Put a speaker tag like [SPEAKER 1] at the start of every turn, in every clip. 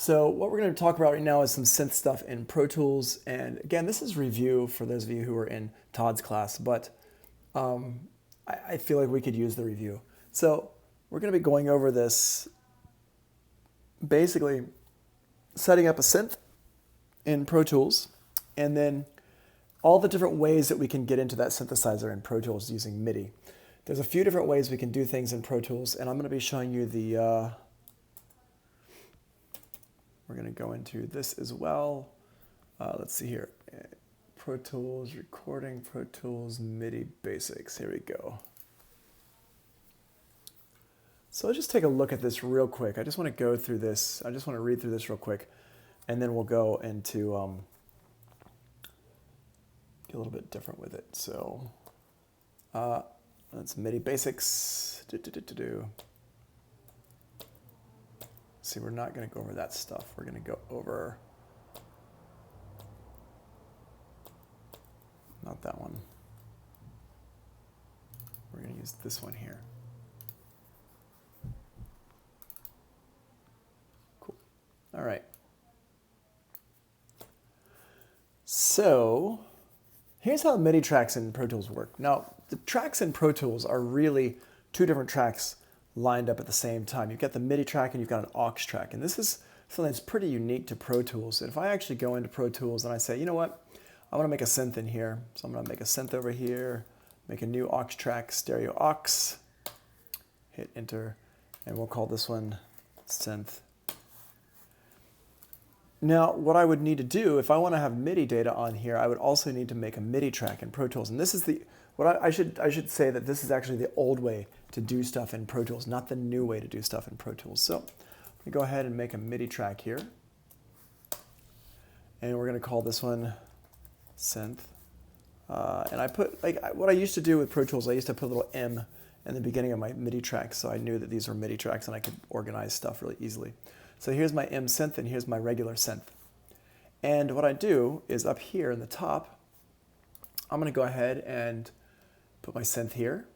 [SPEAKER 1] So what we're going to talk about right now is some synth stuff in Pro Tools. And again, this is review for those of you who are in Todd's class, but I feel like we could use the review. So we're going to be going over this, basically setting up a synth in Pro Tools, and then all the different ways that we can get into that synthesizer in Pro Tools using MIDI. There's a few different ways we can do things in Pro Tools, and I'm going to be showing you the... we're going to go into this as well. Let's see here. Pro Tools, recording, Pro Tools, MIDI basics. Here we go. So let's just take a look at this real quick. I just want to go through this. I just want to read through this real quick, and then we'll go into get a little bit different with it. So that's MIDI basics. See, we're not going to go over that stuff. We're going to go over, not that one. We're going to use this one here. Cool. All right. So here's how MIDI tracks in Pro Tools work. Now, the tracks in Pro Tools are really two different tracks lined up at the same time. You've got the MIDI track and you've got an aux track. And this is something that's pretty unique to Pro Tools. If I actually go into Pro Tools and I say, you know what, I want to make a synth in here. So I'm going to make a synth over here, make a new aux track, stereo aux, hit enter, and we'll call this one synth. Now, what I would need to do, if I want to have MIDI data on here, I would also need to make a MIDI track in Pro Tools. And this is the, I should say that this is actually the old way to do stuff in Pro Tools, not the new way to do stuff in Pro Tools. So I'm going to go ahead and make a MIDI track here. And we're going to call this one synth. And I put, like, what I used to do with Pro Tools, I used to put a little M in the beginning of my MIDI tracks, so I knew that these were MIDI tracks and I could organize stuff really easily. So here's my M synth and here's my regular synth. And what I do is up here in the top, I'm going to go ahead and put my synth here.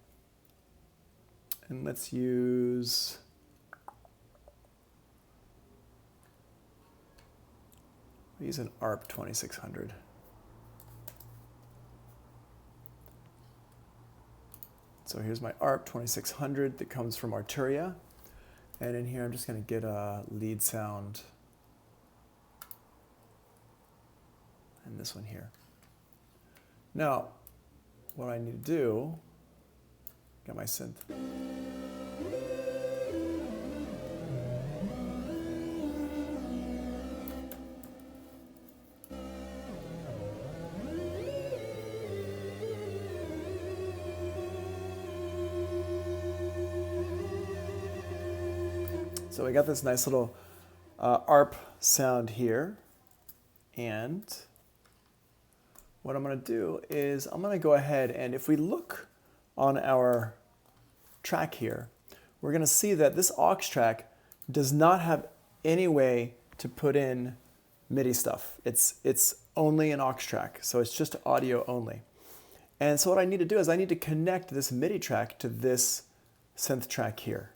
[SPEAKER 1] And let's use an ARP 2600. So here's my ARP 2600 that comes from Arturia. And in here, I'm just going to get a lead sound. And this one here. Now, what I need to do, get my synth. So we got this nice little ARP sound here. And what I'm going to do is I'm going to go ahead and if we look on our track here, we're going to see that this aux track does not have any way to put in MIDI stuff. It's only an aux track, so it's just audio only. And so what I need to do is I need to connect this MIDI track to this synth track here.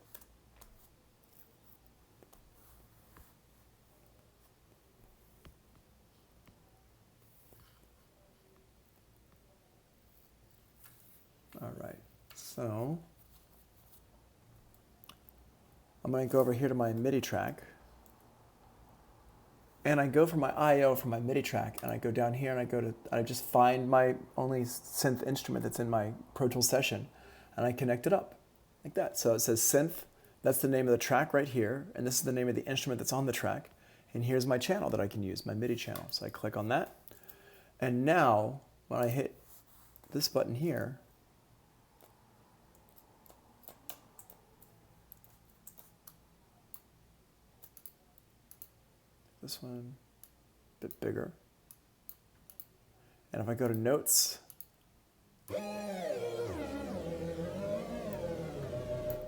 [SPEAKER 1] All right, so I'm going to go over here to my MIDI track, and I go for my I/O for my MIDI track, and I go down here and I just find my only synth instrument that's in my Pro Tools session, and I connect it up like that. So it says synth, that's the name of the track right here, and this is the name of the instrument that's on the track, and here's my channel that I can use, my MIDI channel. So I click on that, and now when I hit this button here, this one a bit bigger. And if I go to notes,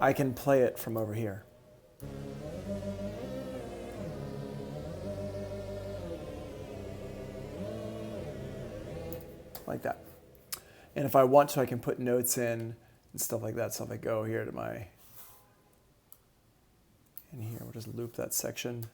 [SPEAKER 1] I can play it from over here. Like that. And if I want to, I can put notes in and stuff like that. So if I go here to my, in here, we'll just loop that section.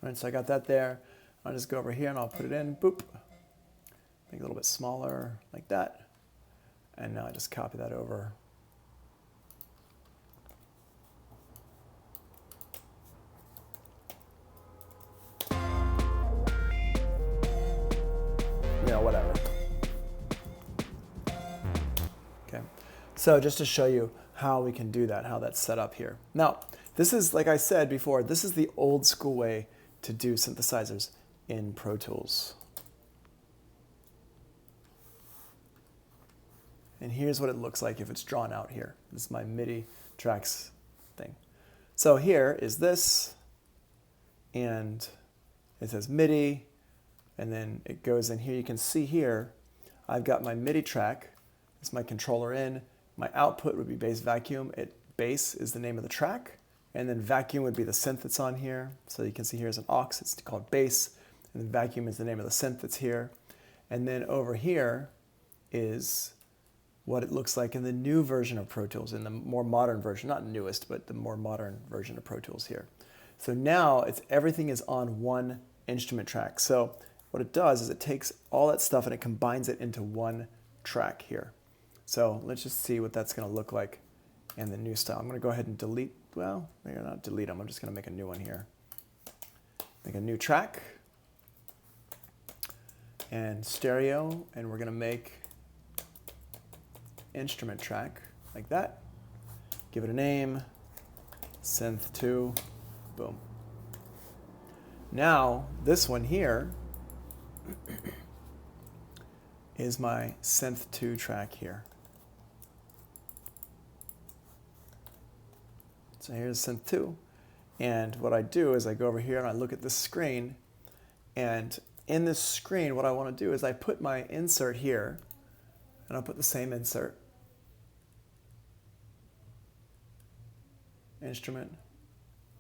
[SPEAKER 1] All right, so I got that there. I'll just go over here and I'll put it in, boop. Make it a little bit smaller, like that. And now I just copy that over. You know, whatever. Okay, so just to show you how we can do that, how that's set up here. Now, this is, like I said before, this is the old school way to do synthesizers in Pro Tools. And here's what it looks like if it's drawn out here. This is my MIDI tracks thing. So here is this, and it says MIDI, and then it goes in here. You can see here, I've got my MIDI track. It's my controller in. My output would be bass vacuum. Bass is the name of the track, and then vacuum would be the synth that's on here. So you can see here's an aux, it's called bass, and then vacuum is the name of the synth that's here. And then over here is what it looks like in the new version of Pro Tools, in the more modern version, not newest, but the more modern version of Pro Tools here. So now everything is on one instrument track. So what it does is it takes all that stuff and it combines it into one track here. So let's just see what that's going to look like in the new style. I'm going to go ahead and delete, well, maybe not delete them. I'm just going to make a new one here. Make a new track and stereo, and we're going to make instrument track like that. Give it a name, synth 2, boom. Now this one here is my synth 2 track here. So here's synth 2, and what I do is I go over here and I look at this screen, and in this screen what I want to do is I put my insert here, and I'll put the same insert. Instrument,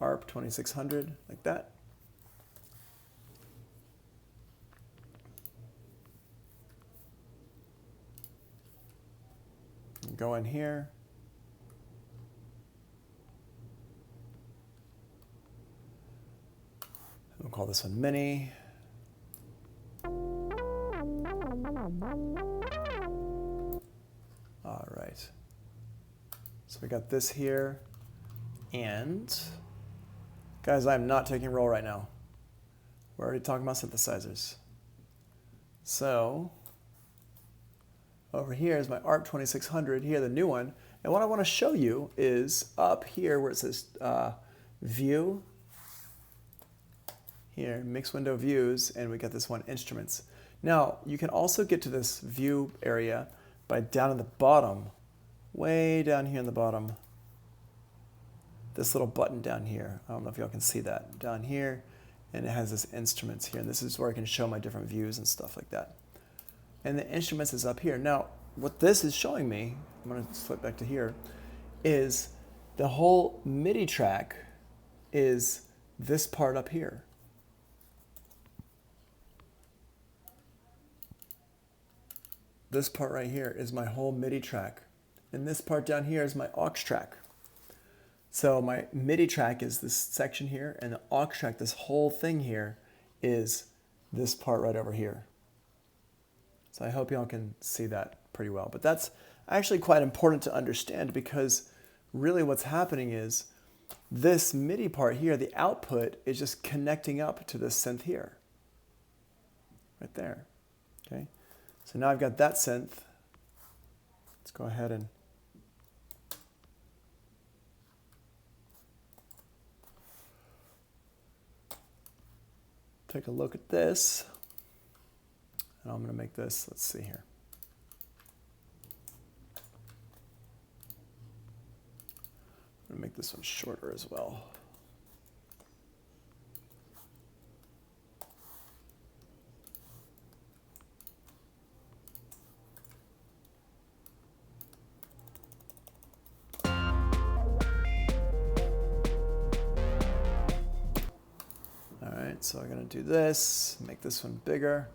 [SPEAKER 1] ARP 2600, like that. And go in here. We'll call this one Mini. All right. So we got this here. And guys, I'm not taking roll right now. We're already talking about synthesizers. So over here is my ARP 2600, here the new one. And what I want to show you is up here where it says View. Here, Mix Window Views, and we got this one, Instruments. Now, you can also get to this View area by down at the bottom, way down here in the bottom. This little button down here. I don't know if y'all can see that. Down here, and it has this Instruments here, and this is where I can show my different views and stuff like that. And the Instruments is up here. Now, what this is showing me, I'm going to flip back to here, is the whole MIDI track is this part up here. This part right here is my whole MIDI track. And this part down here is my aux track. So my MIDI track is this section here, and the aux track, this whole thing here, is this part right over here. So I hope y'all can see that pretty well. But that's actually quite important to understand, because really what's happening is this MIDI part here, the output is just connecting up to this synth here. Right there. Okay. So now I've got that synth. Let's go ahead and take a look at this. And I'm going to make this, let's see here. I'm going to make this one shorter as well. So I'm going to do this, make this one bigger.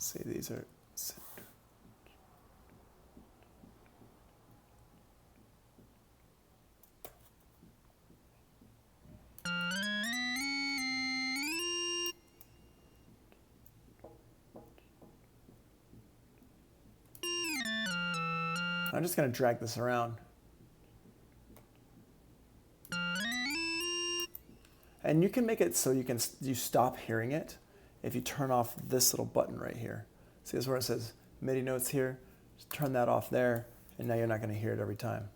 [SPEAKER 1] see, these are. I'm just going to drag this around. And you can make it so you stop hearing it if you turn off this little button right here. See, this is where it says MIDI notes here. Just turn that off there, and now you're not going to hear it every time.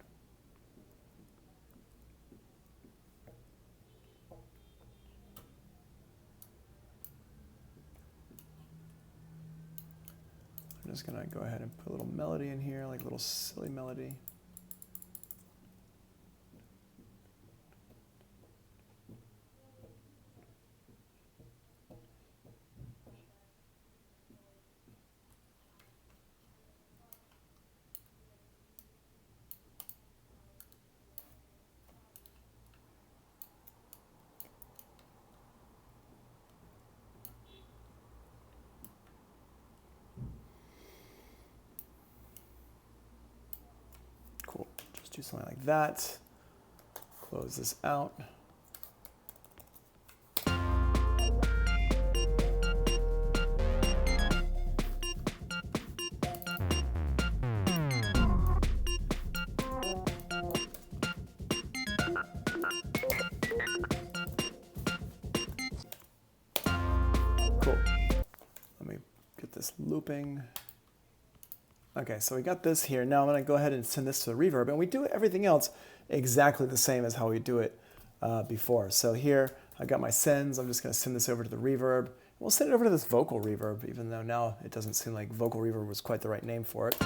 [SPEAKER 1] I'm just going to go ahead and put a little melody in here, like a little silly melody. Cool. Just do something like that. Close this out. Cool. Let me get this looping. Okay, so we got this here. Now I'm going to go ahead and send this to the reverb, and we do everything else exactly the same as how we do it before. So here I got my sends. I'm just going to send this over to the reverb. We'll send it over to this vocal reverb, even though now it doesn't seem like vocal reverb was quite the right name for it.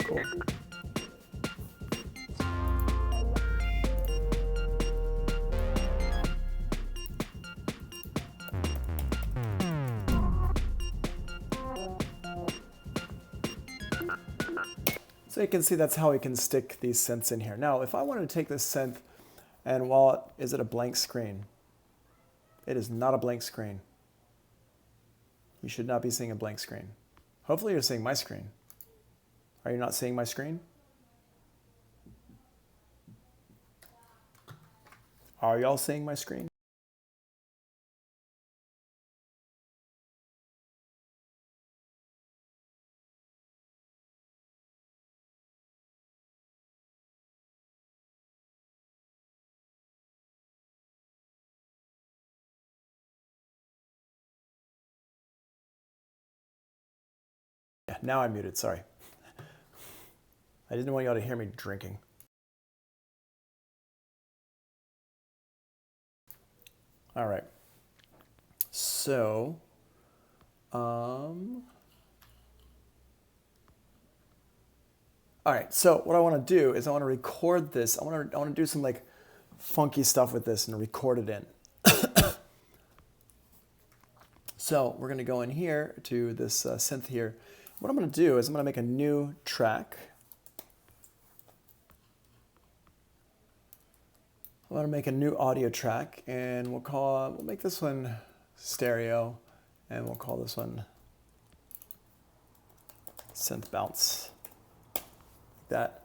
[SPEAKER 1] Cool. So you can see that's how we can stick these synths in here. Now, if I wanted to take this synth and is it a blank screen? It is not a blank screen. You should not be seeing a blank screen. Hopefully you're seeing my screen. Are you not seeing my screen? Are y'all seeing my screen? Yeah, now I'm muted, sorry. I didn't want y'all to hear me drinking. All right. So, all right. So what I want to do is I want to record this. I want to do some like funky stuff with this and record it in. So we're going to go in here to this synth here. What I'm going to do is I'm going to make a new track. I'm going to make a new audio track, and we'll make this one stereo, and we'll call this one synth bounce. Like that.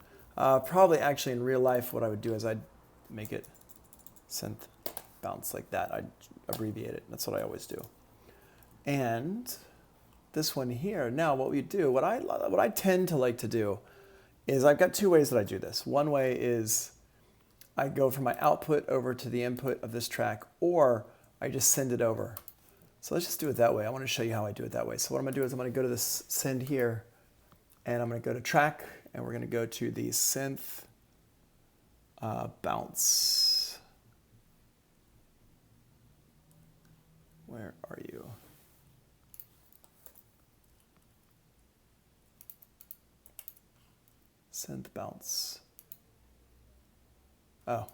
[SPEAKER 1] Probably actually in real life what I would do is I'd make it synth bounce like that. I'd abbreviate it. That's what I always do. And this one here, now what we do, what I tend to like to do is I've got two ways that I do this. One way is I go from my output over to the input of this track, or I just send it over. So let's just do it that way. I want to show you how I do it that way. So what I'm going to do is I'm going to go to this send here, and I'm going to go to track, and we're going to go to the synth bounce. Where are you? synth bounce. Oh,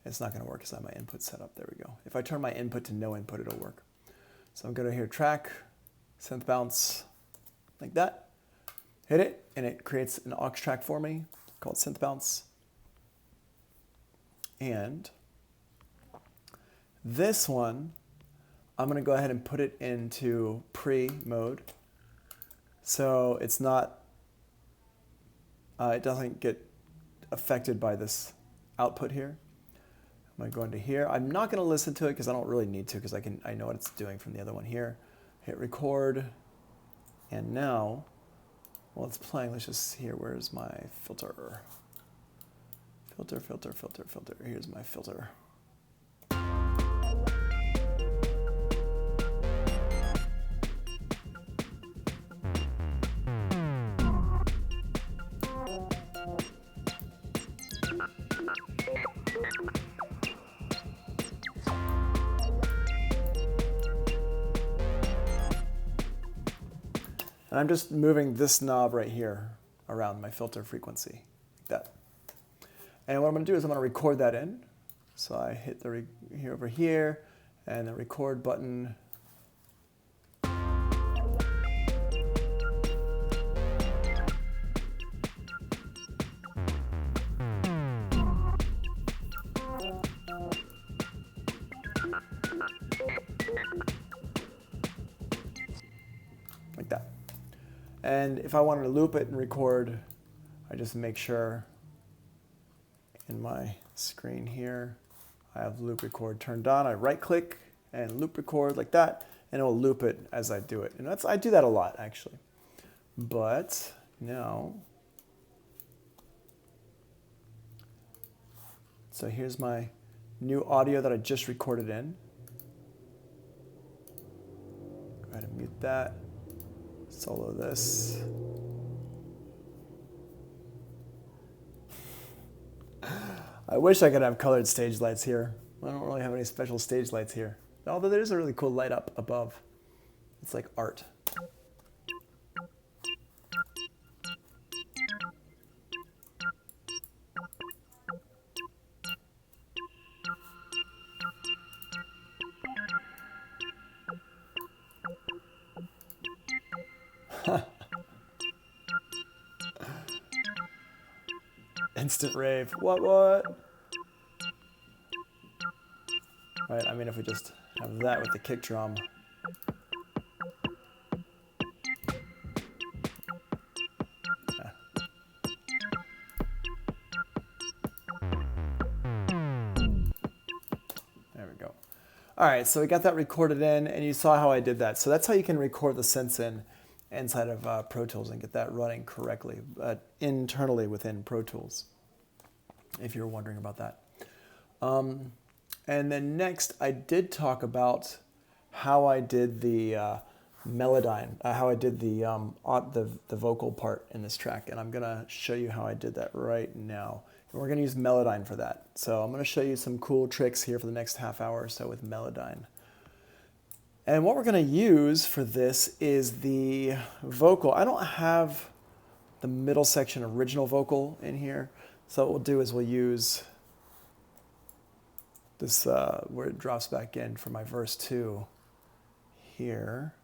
[SPEAKER 1] it's not going to work because I have my input set up. There we go. If I turn my input to no input, it'll work. So I'm going to hear track, synth bounce, like that. Hit it, and it creates an aux track for me called synth bounce. And this one, I'm going to go ahead and put it into pre mode. So it's not, it doesn't get affected by this output here. I'm going to go into here. I'm not going to listen to it because I don't really need to, because I know what it's doing from the other one here. Hit record. And now, while it's playing, let's just hear, where's my filter? Filter, filter, filter, filter. Here's my filter. And I'm just moving this knob right here around my filter frequency, like that. And what I'm going to do is I'm going to record that in. So I hit the here over here, and the record button. Like that. And if I wanted to loop it and record, I just make sure in my screen here, I have loop record turned on. I right click and loop record like that, and it will loop it as I do it. And I do that a lot actually. But now, so here's my new audio that I just recorded in. Go ahead and mute that. Solo this. I wish I could have colored stage lights here. I don't really have any special stage lights here. Although there's a really cool light up above. It's like art. Instant rave. What? Right, I mean, if we just have that with the kick drum. Yeah. There we go. All right, so we got that recorded in, and you saw how I did that. So that's how you can record the synths inside of Pro Tools and get that running correctly internally within Pro Tools, if you're wondering about that. And then next, I did talk about how I did the Melodyne, how I did the vocal part in this track, and I'm gonna show you how I did that right now. And we're gonna use Melodyne for that. So I'm gonna show you some cool tricks here for the next half hour or so with Melodyne. And what we're gonna use for this is the vocal. I don't have the middle section original vocal in here, so what we'll do is we'll use this where it drops back in for my verse 2 here.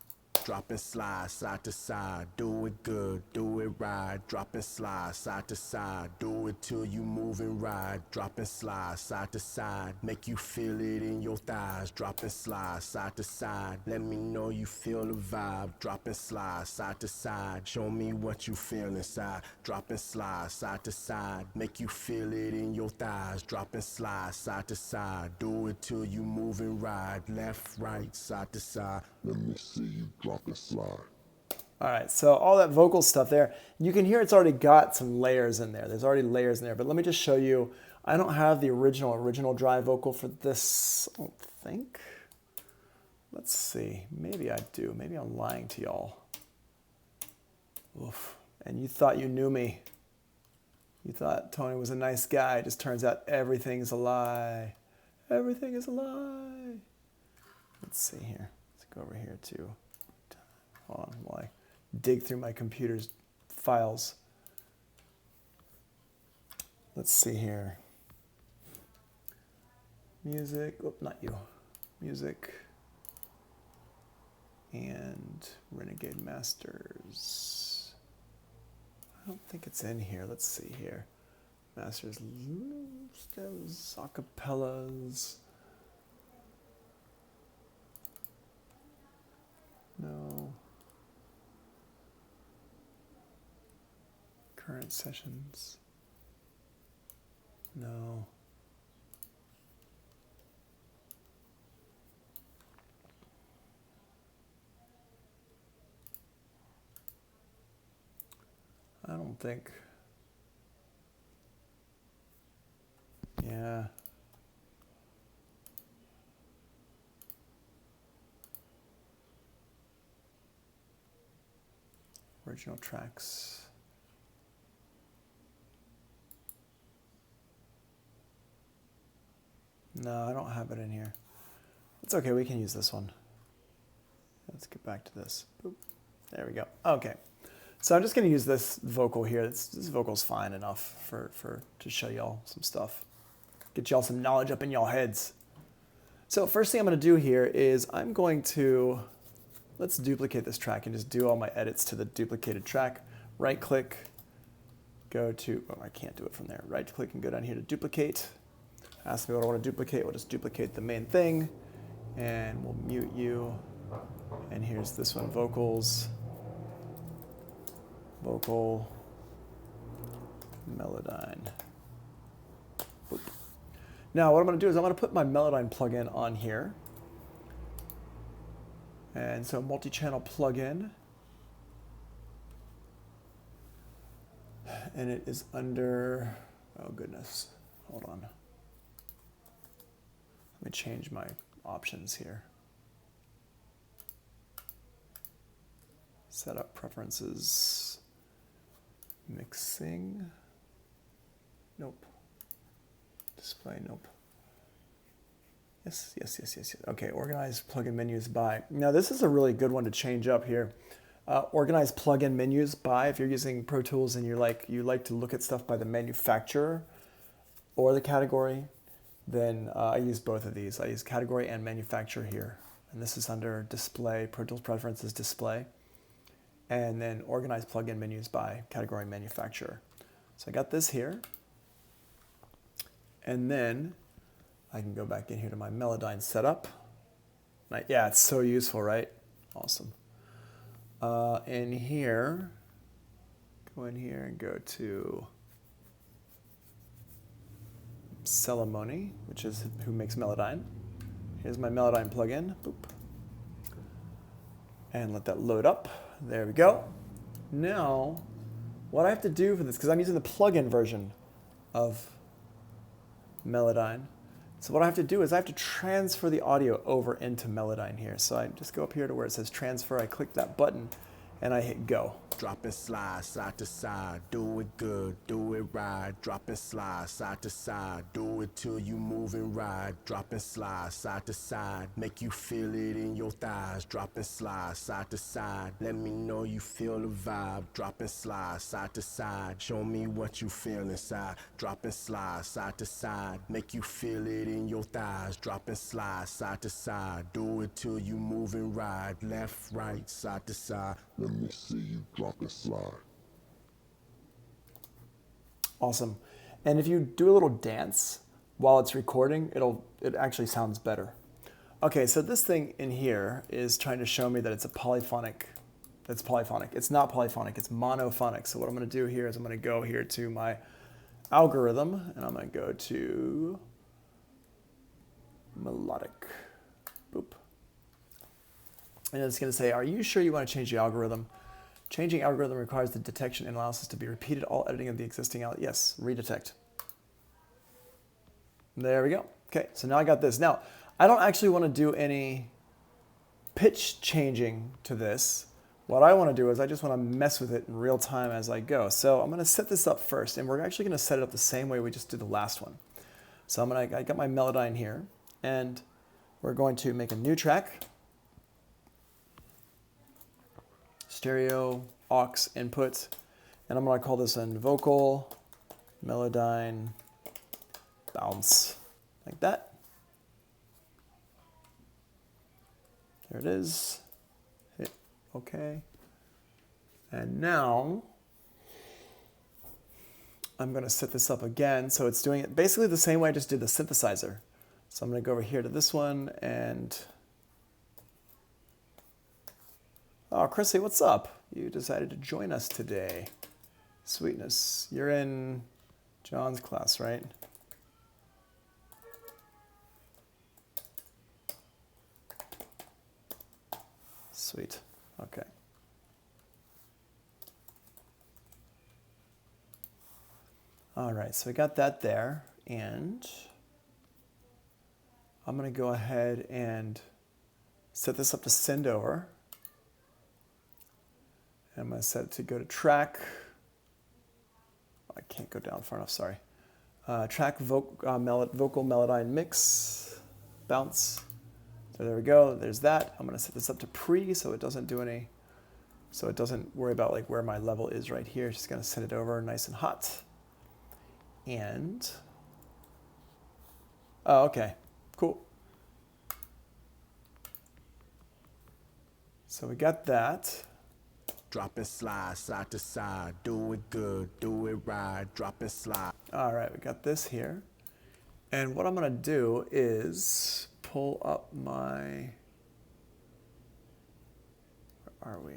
[SPEAKER 2] Drop and slide side to side, do it good, do it right. Drop and slide side to side, do it till you move and ride. Drop and slide side to side, make you feel it in your thighs. Drop and slide side to side, let me know you feel the vibe. Drop and slide side to side, show me what you feel inside. Drop and slide side to side, make you feel it in your thighs. Drop and slide side to side, do it till you move and ride. Left, right, side to side, let me see you drop and slide.
[SPEAKER 1] All right, so all that vocal stuff there, you can hear it's already got some layers in there. There's already layers in there, but let me just show you. I don't have the original dry vocal for this, I don't think. Let's see, maybe I do. Maybe I'm lying to y'all. Oof, and you thought you knew me. You thought Tony was a nice guy. It just turns out everything's a lie. Everything is a lie. Let's see here. Let's go over here to, hold on while I dig through my computer's files. let's see here. Music, oh, not you. Music and Renegade Masters. I don't think it's in here. Let's see here. Masters, stems, acapellas. No. Current sessions. No. I don't think. Yeah. Original tracks. No, I don't have it in here. It's okay, we can use this one. Let's get back to this. Boop. There we go. Okay. So I'm just going to use this vocal here. This vocal's fine enough to show y'all some stuff. Get y'all some knowledge up in y'all heads. So first thing I'm going to do here is I'm going to, let's duplicate this track and just do all my edits to the duplicated track. Right click, go to, oh, I can't do it from there. Right click and go down here to duplicate. Ask me what I want to duplicate. We'll just duplicate the main thing and we'll mute you. And here's this one, vocals, vocal, Melodyne. Boop. Now what I'm going to do is I'm going to put my Melodyne plugin on here. And so multi-channel plugin. And it is under, oh goodness, hold on. Let me change my options here. Setup preferences, mixing, nope. Display, nope. Yes. Okay, organize plugin menus by. Now this is a really good one to change up here. Organize plugin menus by, if you're using Pro Tools and you like to look at stuff by the manufacturer or the category, then I use both of these. I use category and manufacturer here. And this is under display, Pro Tools preferences display. And then organize plugin menus by category manufacturer. So I got this here. And then I can go back in here to my Melodyne setup. Yeah, it's so useful, right? Awesome. In here, go in here and go to Ceremony, which is who makes Melodyne. Here's my Melodyne plugin. Boop. And let that load up. There we go. Now, what I have to do for this, because I'm using the plugin version of Melodyne. So what I have to do is I have to transfer the audio over into Melodyne here. So I just go up here to where it says transfer. I click that button and I hit go.
[SPEAKER 2] Drop and slide side to side, do it good, do it right. Drop and slide side to side, do it till you move and ride. Drop and slide side to side, make you feel it in your thighs. Drop and slide side to side, let me know you feel the vibe. Drop and slide side to side, show me what you feel inside. Drop and slide side to side, make you feel it in your thighs. Drop and slide side to side, do it till you move and ride. Left, right, side to side, let me see you drop and slide.
[SPEAKER 1] Awesome. And if you do a little dance while it's recording, it actually sounds better. Okay, so this thing in here is trying to show me that it's a polyphonic. It's polyphonic. It's not polyphonic, it's monophonic. So what I'm going to do here is I'm going to go here to my algorithm and I'm going to go to melodic. Boop. And it's going to say, are you sure you want to change the algorithm? Changing algorithm requires the detection and analysis to be repeated. All editing of the existing yes, redetect. There we go. Okay, so now I got this. Now, I don't actually want to do any pitch changing to this. What I want to do is I just want to mess with it in real time as I go. So I'm going to set this up first, and we're actually going to set it up the same way we just did the last one. So I got my Melodyne here, and we're going to make a new track. Stereo aux input, and I'm going to call this in vocal Melodyne, bounce, like that. There it is. Hit OK. And now I'm going to set this up again. So it's doing it basically the same way I just did the synthesizer. So I'm going to go over here to this one and... Oh, Chrissy, what's up? You decided to join us today. Sweetness. You're in John's class, right? Sweet. Okay. All right, so we got that there, and I'm going to go ahead and set this up to send over. And I'm going to set it to go to track. I can't go down far enough, sorry. Track vocal Melodyne mix, bounce. So there we go, there's that. I'm going to set this up to pre so it doesn't do any, so it doesn't worry about like where my level is right here. Just going to send it over nice and hot. And, oh, okay, cool. So we got that.
[SPEAKER 2] Drop and slide, side to side. Do it good, do it right. Drop and slide.
[SPEAKER 1] All right, we got this here. And what I'm going to do is pull up my, where are we?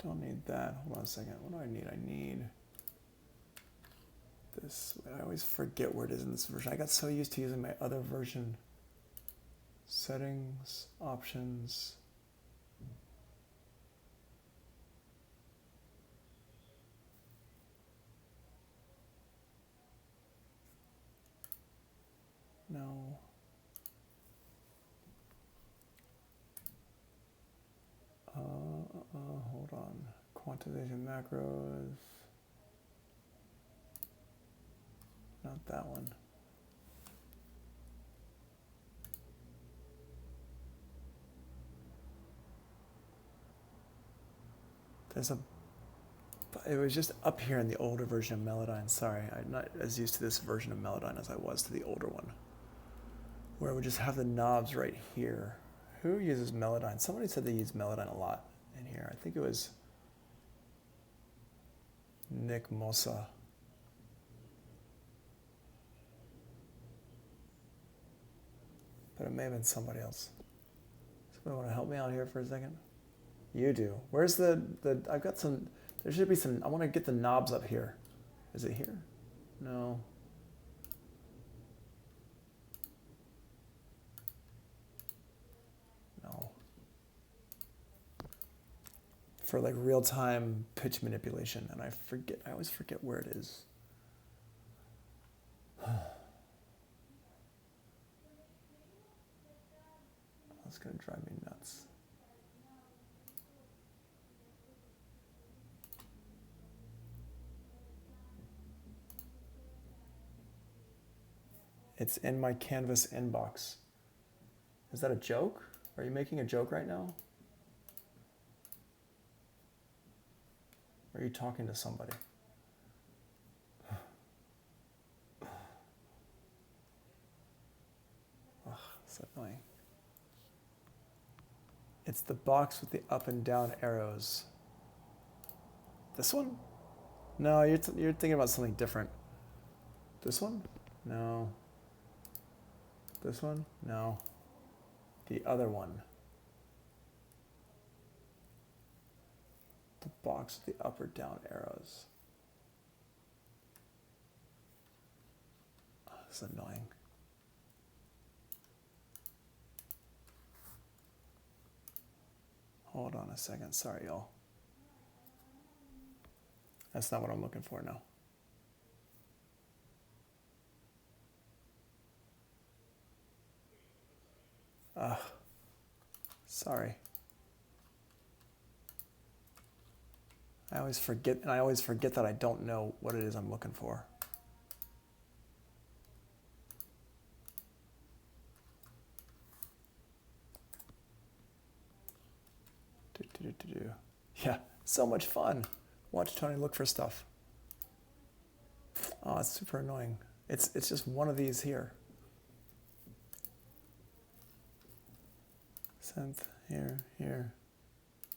[SPEAKER 1] Don't need that. Hold on a second. What do I need? I need this. I always forget where it is in this version. I got so used to using my other version. Settings, options. No. Hold on. Quantization macros. Not that one. There's a, it was just up here in the older version of Melodyne. Sorry, I'm not as used to this version of Melodyne as I was to the older one, where we just have the knobs right here. Who uses Melodyne? Somebody said they use Melodyne a lot in here. I think it was Nick Mossa. But it may have been somebody else. Somebody want to help me out here for a second? You do. Where's the I've got some, there should be some, I want to get the knobs up here. Is it here? No. No. For like real-time pitch manipulation, and I always forget where it is. That's gonna drive me nuts. It's in my Canvas inbox. Is that a joke? Are you making a joke right now? Or are you talking to somebody? Ugh, it's annoying. It's the box with the up and down arrows. This one? No, you're thinking about something different. This one? No. This one? No. The other one. The box with the up or down arrows. Oh, this is annoying. Hold on a second. Sorry, y'all. That's not what I'm looking for now. Sorry. I always forget that I don't know what it is I'm looking for. Yeah, so much fun. Watch Tony look for stuff. Oh, it's super annoying. It's just one of these here. Synth, here.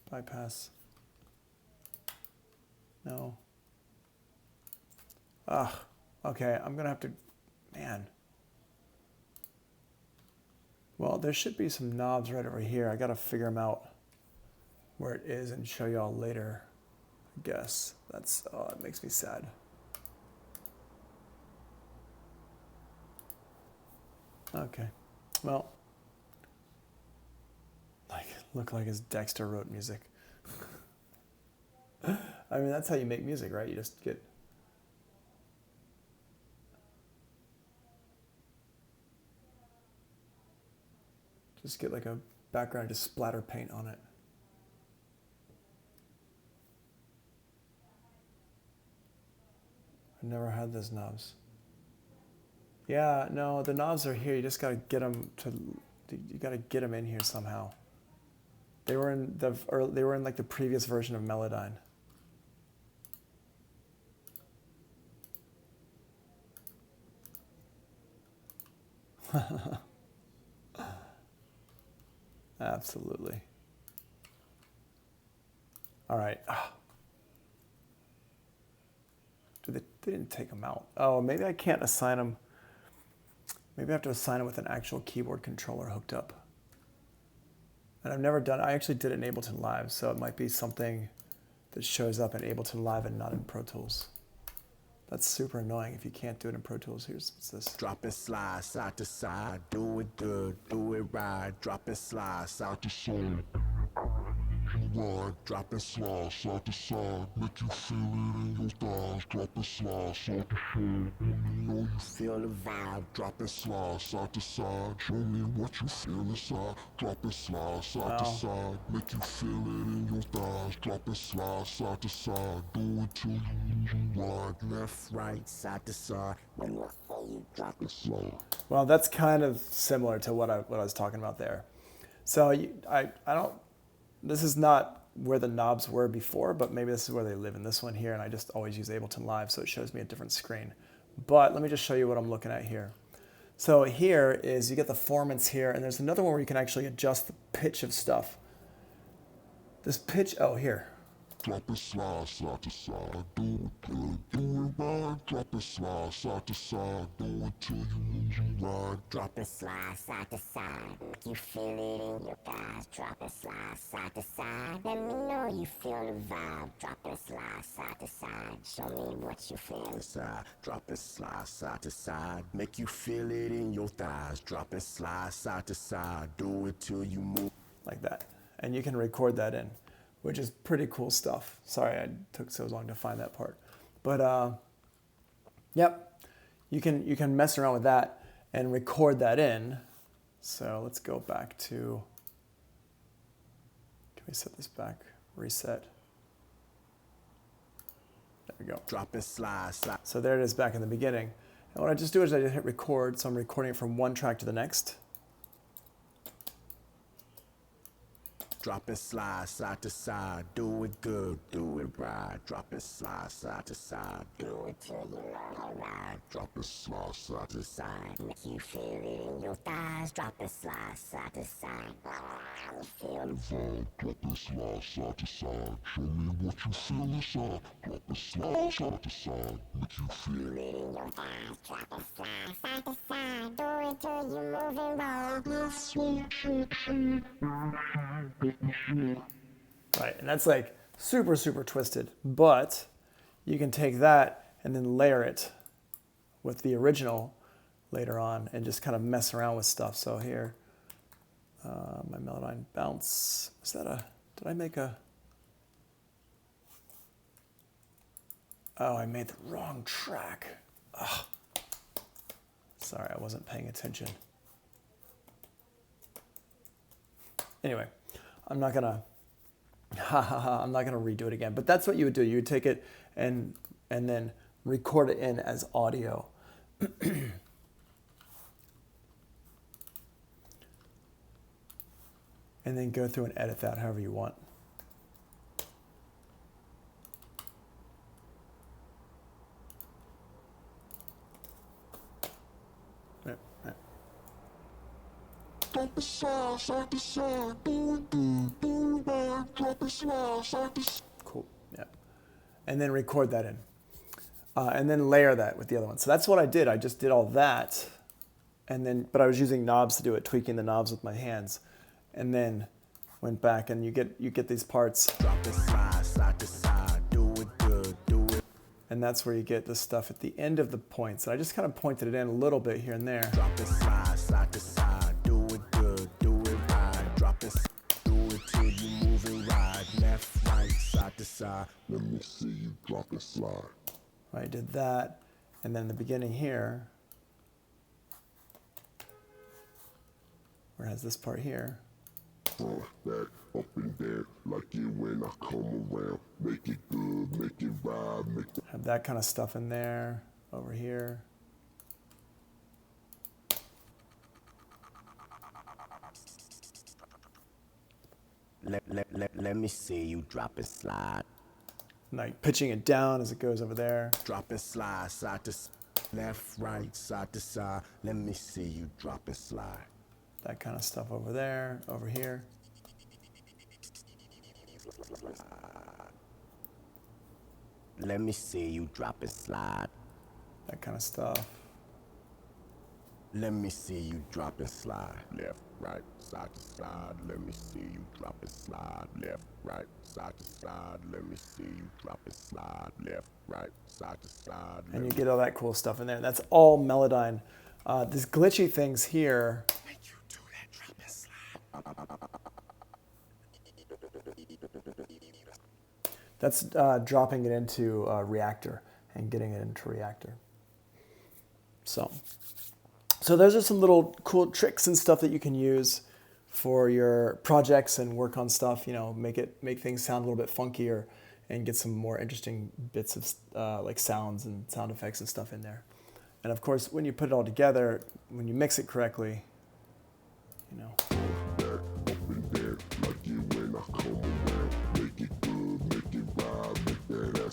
[SPEAKER 1] Bypass. No. Ugh. Okay, I'm gonna have to, man. Well, there should be some knobs right over here. I gotta figure them out where it is and show y'all later, I guess. That's, oh, it makes me sad. Okay, well, look like his Dexter wrote music. I mean, that's how you make music, right? You just get, like a background, just splatter paint on it. I've never had those knobs. Yeah, no, the knobs are here. You just gotta get them in here somehow. They were in like the previous version of Melodyne. Absolutely. All right. They didn't take them out. Oh, maybe I can't assign them. Maybe I have to assign them with an actual keyboard controller hooked up. And I've never done, I actually did it in Ableton Live, so it might be something that shows up in Ableton Live and not in Pro Tools. That's super annoying if you can't do it in Pro Tools. What's this?
[SPEAKER 2] Drop it, slide, side to side, do it good, do it right. Drop it, slide, side to side. Right, drop it, slide, side to side. Make you feel it in your thighs. Drop it, slide, side to side. Let me know you feel the vibe. Drop it, slide, side to side. Show me what you feel inside. Drop it, slide, side to side. Make you feel it in your thighs. Drop it, slide, side to side. Do it till you right, left, right, side to side. When you feel you drop it, slide.
[SPEAKER 1] Well, that's kind of similar to what I was talking about there. So I don't. This is not where the knobs were before, but maybe this is where they live in this one here, and I just always use Ableton Live, so it shows me a different screen. But let me just show you what I'm looking at here. So here is, you get the formants here, and there's another one where you can actually adjust the pitch of stuff. This pitch, oh, here.
[SPEAKER 2] Drop it, slide, side to side, do it good, do it right. Drop it, slide, side to side, do it till you lose your ride. Drop it, slide, side to side, make you feel it in your thighs. Drop it, slide, side to side, let me know you feel the vibe. Drop it, slide, side to side, show me what you feel inside. Drop it, slide, side to side, make you feel it in your thighs. Drop it, slide, side to side, do it till you move.
[SPEAKER 1] Like that. And you can record that in, which is pretty cool stuff. Sorry I took so long to find that part. But yep, you can mess around with that and record that in. So let's go back to, can we set this back? Reset. There we go.
[SPEAKER 2] Drop it, slide, slide.
[SPEAKER 1] So there it is back in the beginning. And what I just do is I just hit record, so I'm recording it from one track to the next.
[SPEAKER 2] Drop it, slide, side to side, do it good, do it right. Drop it, slide, side to side, do it till you know it right. Drop it, slide, side to side, make you feel it in your thighs. Drop it, slide, side to side, you feel the vibe. Drop it, slide, side to side, show me what you feel inside. Drop it, slide, side to side, make you feel it in your thighs. Drop it, slide, side to side, do it till you move and roll. Left,
[SPEAKER 1] Right, and that's like super, super twisted, but you can take that and then layer it with the original later on and just kind of mess around with stuff. So here, my Melodyne bounce, is that did I make a, oh, I made the wrong track. Ugh. Sorry, I wasn't paying attention. Anyway, I'm not gonna redo it again, but that's what you would do. You would take it and then record it in as audio. And then go through and edit that however you want. right.
[SPEAKER 2] Drop it slide, side to side, do it good, do it right, drop it slide, side to side.
[SPEAKER 1] Cool, yeah. And then record that in. And then layer that with the other one. So that's what I did. I just did all that. And then, but I was using knobs to do it, tweaking the knobs with my hands. And then went back and you get these parts.
[SPEAKER 2] Drop it slide, side to side, do it good, do it.
[SPEAKER 1] And that's where you get this stuff at the end of the points. And I just kind of pointed it in a little bit here and there.
[SPEAKER 2] Drop it slide, side to side, do it good, do it right. Drop it, do it till you move it right. Left, right, side to side. Let me see you drop it slide.
[SPEAKER 1] I did that. And then in the beginning here, where it has this part here.
[SPEAKER 2] Front, back, up and down, like it when I come around. Make it good, make it right, make it.
[SPEAKER 1] Have that kind of stuff in there, over here.
[SPEAKER 2] Let me see you drop it slide.
[SPEAKER 1] Like pitching it down as it goes over there.
[SPEAKER 2] Drop and slide, side to left, right, side to side. Let me see you drop and slide.
[SPEAKER 1] That kind of stuff over there, over here.
[SPEAKER 2] Let me see you drop and slide.
[SPEAKER 1] That kind of stuff.
[SPEAKER 2] Let me see you drop and slide. Left, right, side to side. Let me see you drop and slide. Left, right, side to side. Let me see you drop and slide. Left, right, side to side.
[SPEAKER 1] And you get all that cool stuff in there. That's all Melodyne. These glitchy things here.
[SPEAKER 2] Make you do that drop and slide.
[SPEAKER 1] That's dropping it into Reactor and getting it into Reactor. So those are some little cool tricks and stuff that you can use for your projects and work on stuff. You know, make things sound a little bit funkier and get some more interesting bits of like sounds and sound effects and stuff in there. And of course, when you put it all together, when you mix it correctly, you know.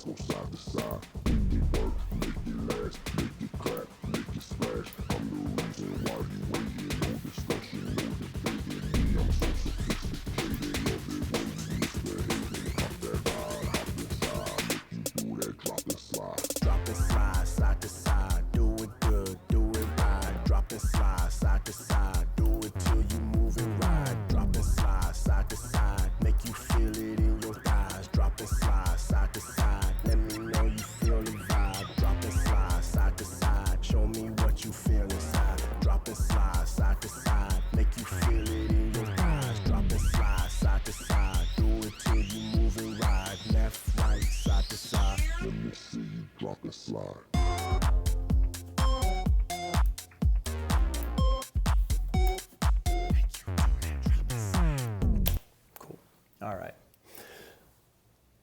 [SPEAKER 2] Go side to side, make it work, make it last, make it clap, make it splash. I'm the reason why you waiting, no discussion, no debating me. I'm so sophisticated, love it when you misbehaving. Hop that ride, hop inside, make you do that drop and slide. Drop and slide, side to side, do it good, do it right. Drop and slide, side to side, do it till you move it right. Drop and slide, side to side, make you feel it in your thighs. Drop and slide, side to side. Let me know you feel the vibe. Drop and slide, side to side. Show me what you feel inside. Drop and slide, side to side. Make you feel it in your eyes. Drop and slide, side to side. Do it till you move and ride. Left, right, side to side. Let me see you drop and slide.
[SPEAKER 1] Cool. All right.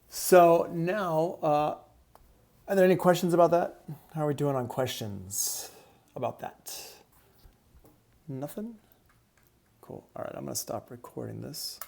[SPEAKER 1] So now, are there any questions about that? How are we doing on questions about that? Nothing? Cool. All right, I'm going to stop recording this.